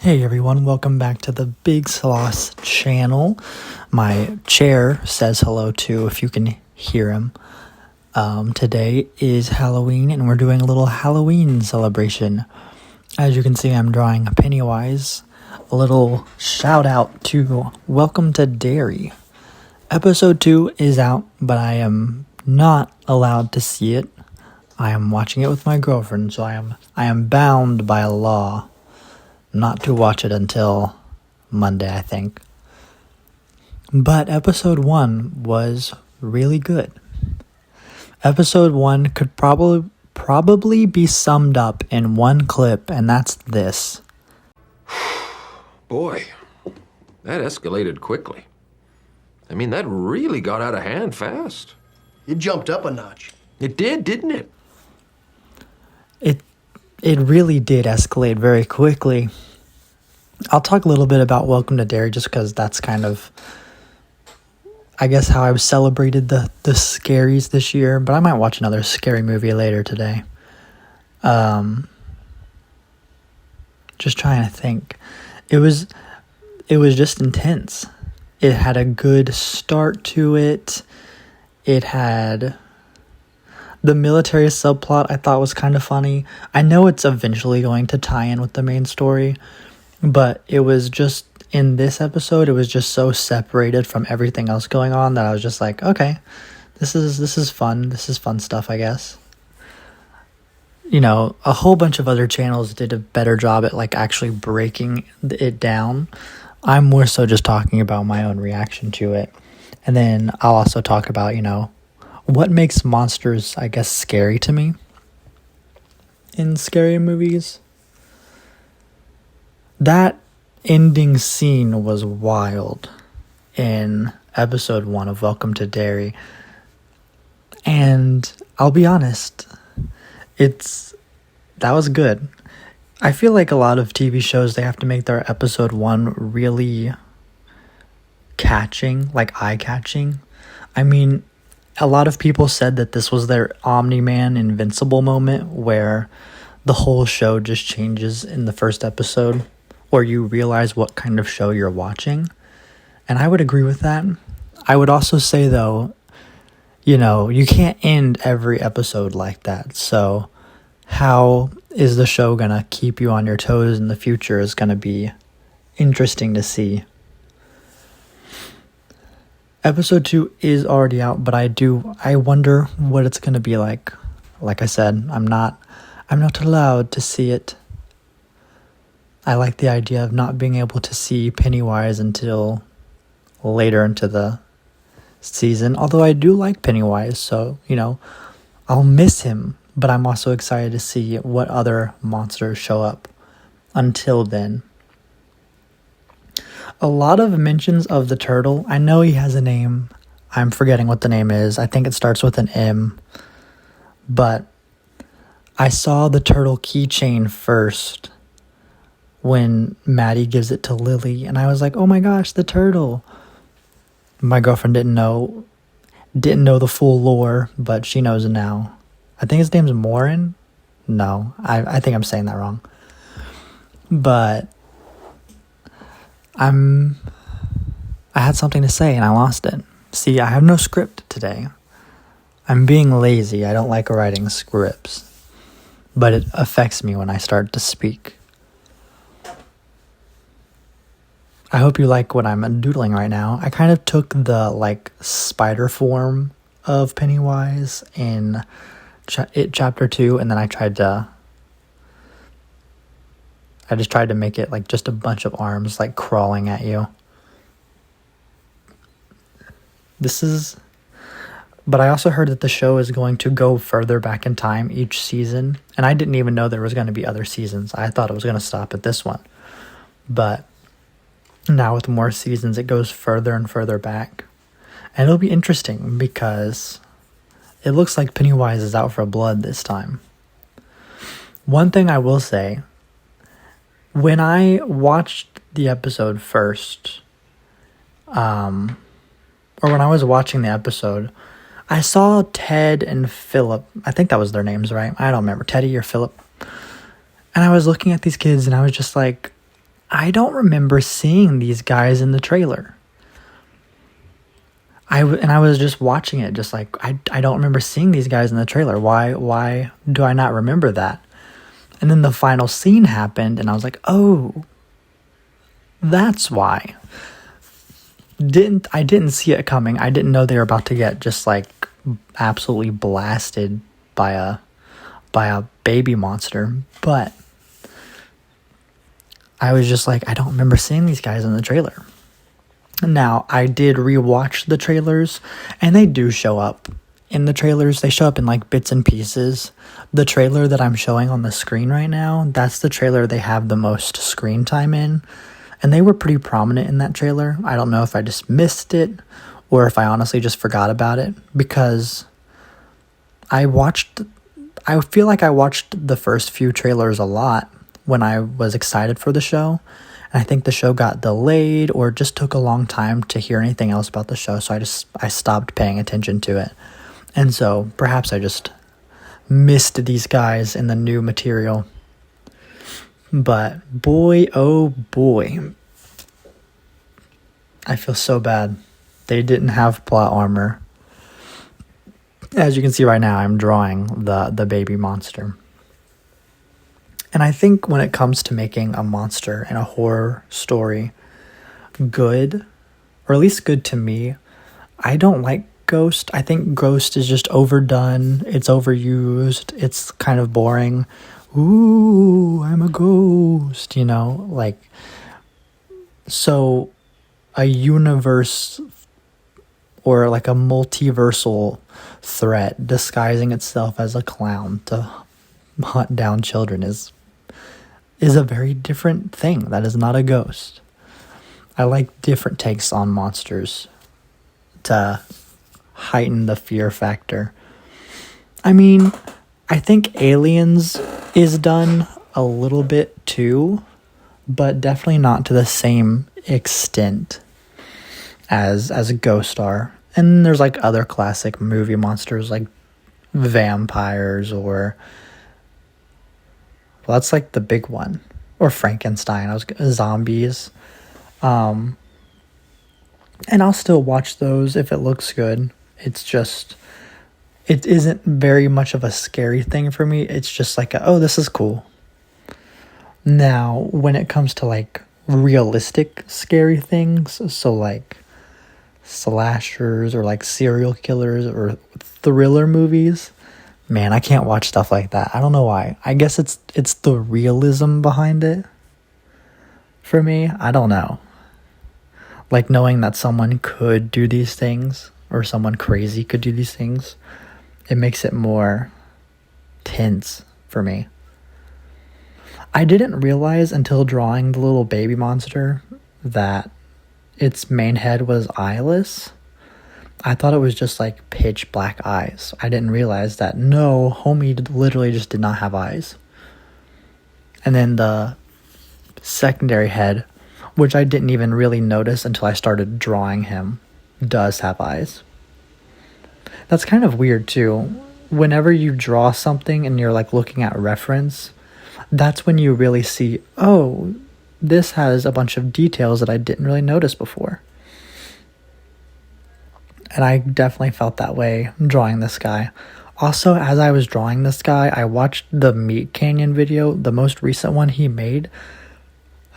Hey everyone, welcome back to the Big Sauce channel. My chair says hello too, if you can hear him. Today is Halloween and we're doing a little Halloween celebration. As you can see, I'm drawing Pennywise. A little shout out to Welcome to Derry. Episode 2 is out, but I am not allowed to see it. I am watching it with my girlfriend, so I am bound by law not to watch it until Monday, I think. But episode 1 was really good. Episode 1 could probably be summed up in one clip, and that's this. Boy, that escalated quickly. I mean, that really got out of hand fast. It jumped up a notch. It did, didn't it? It really did escalate very quickly. I'll talk a little bit about Welcome to Derry just because that's kind of, I guess, how I've celebrated the scaries this year. But I might watch another scary movie later today. Just trying to think. It was just intense. It had a good start to it. It had the military subplot I thought was kind of funny. I know it's eventually going to tie in with the main story, but it was just, in this episode, it was just so separated from everything else going on that I was just like, okay, this is fun. This is fun stuff, I guess. You know, a whole bunch of other channels did a better job at like actually breaking it down. I'm more so just talking about my own reaction to it. And then I'll also talk about, what makes monsters, I guess, scary to me in scary movies. That ending scene was wild in episode 1 of Welcome to Derry. And I'll be honest, that was good. I feel like a lot of TV shows, they have to make their episode 1 really catching, like eye-catching. I mean, a lot of people said that this was their Omni-Man Invincible moment where the whole show just changes in the first episode, or you realize what kind of show you're watching. And I would agree with that. I would also say, though, you can't end every episode like that. So how is the show going to keep you on your toes in the future is going to be interesting to see. Episode 2 is already out, but I wonder what it's going to be like. Like I said, I'm not allowed to see it. I like the idea of not being able to see Pennywise until later into the season. Although I do like Pennywise, so, I'll miss him. But I'm also excited to see what other monsters show up until then. A lot of mentions of the turtle. I know he has a name. I'm forgetting what the name is. I think it starts with an M. But I saw the turtle keychain first when Maddie gives it to Lily. And I was like, oh my gosh, the turtle. My girlfriend didn't know the full lore, but she knows now. I think his name's Morin. No, I think I'm saying that wrong. But I had something to say and I lost it. See, I have no script today. I'm being lazy. I don't like writing scripts. But it affects me when I start to speak. I hope you like what I'm doodling right now. I kind of took the spider form of Pennywise in chapter 2, and then I just tried to make it like just a bunch of arms crawling at you. But I also heard that the show is going to go further back in time each season, and I didn't even know there was going to be other seasons. I thought it was going to stop at this one. But now with more seasons, it goes further and further back. And it'll be interesting because it looks like Pennywise is out for blood this time. One thing I will say, when I watched the episode first, or when I was watching the episode, I saw Ted and Philip. I think that was their names, right? I don't remember. Teddy or Philip. And I was looking at these kids and I was just like, I don't remember seeing these guys in the trailer. I was just watching it, just like, I don't remember seeing these guys in the trailer. Why do I not remember that? And then the final scene happened, and I was like, oh, that's why. I didn't see it coming. I didn't know they were about to get just like absolutely blasted by a baby monster. But I was just like, I don't remember seeing these guys in the trailer. Now, I did rewatch the trailers, and they do show up in the trailers. They show up in like bits and pieces. The trailer that I'm showing on the screen right now, that's the trailer they have the most screen time in. And they were pretty prominent in that trailer. I don't know if I just missed it or if I honestly just forgot about it, because I feel like I watched the first few trailers a lot when I was excited for the show. And I think the show got delayed or just took a long time to hear anything else about the show. So I stopped paying attention to it. And so perhaps I just missed these guys in the new material. But boy, oh boy, I feel so bad. They didn't have plot armor. As you can see right now, I'm drawing the baby monster. And I think when it comes to making a monster in a horror story good, or at least good to me, I don't like Ghost. I think Ghost is just overdone. It's overused. It's kind of boring. Ooh, I'm a ghost, like, so a universe or like a multiversal threat disguising itself as a clown to hunt down children is a very different thing. That is not a ghost. I like different takes on monsters to heighten the fear factor. I mean, I think Aliens is done a little bit too, but definitely not to the same extent as Ghost are. And there's like other classic movie monsters like vampires or, well, that's like the big one, or Frankenstein. Zombies. And I'll still watch those if it looks good. It's just, it isn't very much of a scary thing for me. It's just like, oh, this is cool. Now, when it comes to like realistic scary things, so like slashers or like serial killers or thriller movies, man, I can't watch stuff like that. I don't know why. I guess it's the realism behind it for me. I don't know. Like knowing that someone could do these things or someone crazy could do these things, it makes it more tense for me. I didn't realize until drawing the little baby monster that its main head was eyeless. I thought it was just like pitch black eyes. I didn't realize that no, homie literally just did not have eyes. And then the secondary head, which I didn't even really notice until I started drawing him, does have eyes. That's kind of weird too. Whenever you draw something and you're like looking at reference, that's when you really see, oh, this has a bunch of details that I didn't really notice before. And I definitely felt that way drawing this guy. Also, as I was drawing this guy, I watched the Meat Canyon video, the most recent one he made.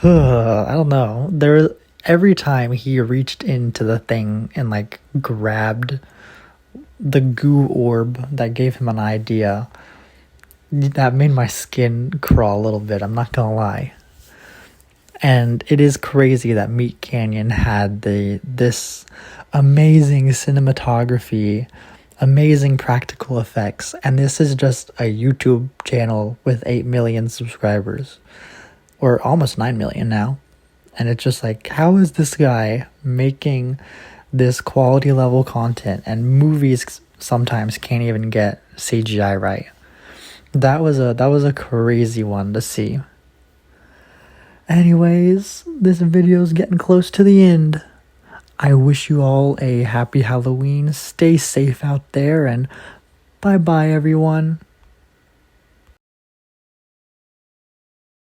I don't know. Every time he reached into the thing and like grabbed the goo orb that gave him an idea, that made my skin crawl a little bit, I'm not gonna lie. And it is crazy that Meat Canyon had this amazing cinematography, amazing practical effects, and this is just a YouTube channel with 8 million subscribers, or almost 9 million now. And it's just like, how is this guy making this quality level content, and movies sometimes can't even get CGI right? That was a crazy one to see. Anyways, this video's getting close to the end. I wish you all a happy Halloween. Stay safe out there, and bye-bye, everyone.